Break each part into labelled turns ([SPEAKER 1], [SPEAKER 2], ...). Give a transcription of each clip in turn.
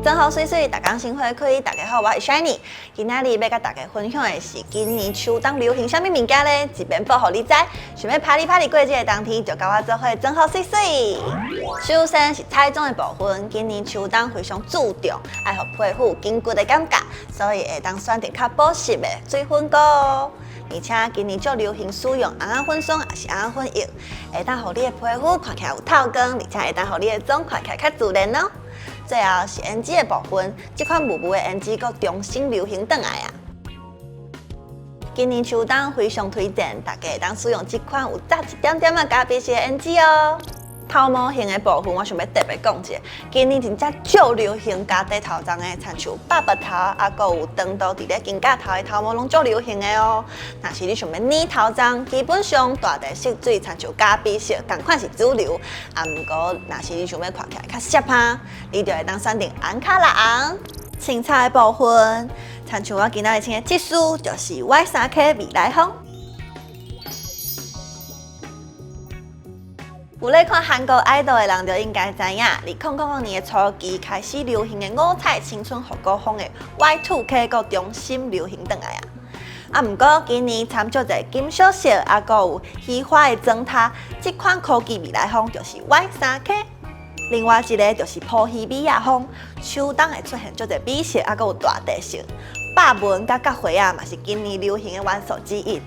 [SPEAKER 1] 正好水水，大家新回馈，大家好，我是 Shiny。今仔日要甲大家分享的是今年秋冬流行啥物物件呢？一边报互你知，想要拍你过这个冬天，就甲我做伙正好水水。首先是彩妆的部分，今年秋冬非常注重爱互皮肤紧骨的感觉，所以会当选择较保湿的水粉膏。而且今年足流行使用红仔粉霜，也是红仔粉液，会当互你的皮肤看起来有透光，而且会当互你的妆看起来较自然哦。最后是胭脂的部分，这款雾雾的胭脂阁重新流行转来啊！今年秋冬非常推荐大家会当使用这款有扎一点点的咖啡色的胭脂哦。头毛型的部分，我想要特别讲一下，今年真正足流行家底头鬃的，亲像爸爸头，啊，阁有长度伫咧金甲头的头毛，拢足流行的哦。若是你想要染头鬃，基本上大地色水，亲像咖啡色，同款是主流。啊，毋过若是你想要看起来较湿哈，你就会当选择红卡拉红。青菜的部分，亲像我今仔日穿的这束，就是 Y3K 未来风。有咧看韩国爱豆的人就应该知影，2000年的初期开始流行的五彩青春复古风的 Y2K 阁重新流行转来啊！啊，毋过今年参照者金属色，啊，阁有虚花的妆塔，这款科技未来风就是 Y3K。另外一个就是普希米亚风，秋冬会出现足侪米色，啊，阁有大地色。豹纹甲角花啊，嘛是今年流行的元素之一。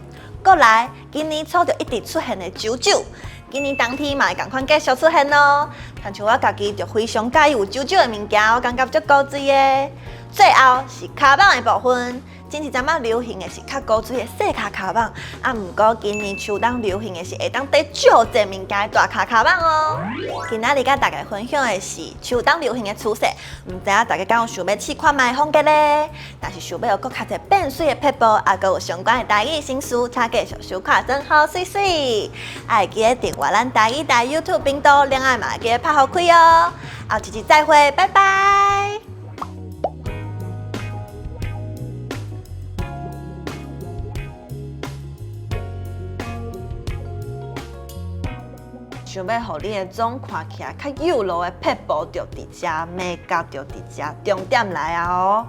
[SPEAKER 1] 过来，今年初就一直出现的九九。今年冬天嘛会同款继续出现咯，像我家己就非常介意有九九的物件，我感觉足古锥的。最后是卡棒的部分，前一阵仔流行的是较古锥的细卡卡棒，啊，毋过今年秋冬流行的是会当缀足侪物件的大卡卡棒哦。今仔日甲大家分享的是秋冬流行的趋势，毋知影大家敢有想要试看卖风格呢？但是想要有更较侪变水的撇步，啊，阁有相关的台语新词，请继续收看真好水水。爱记得订阅咱台语台 YouTube 频道，另外嘛记得拍好开哦。后一集再会，拜拜。想要互你的妆看起来较幼柔的撇步，就伫遮，美甲就伫遮，重点来啊哦！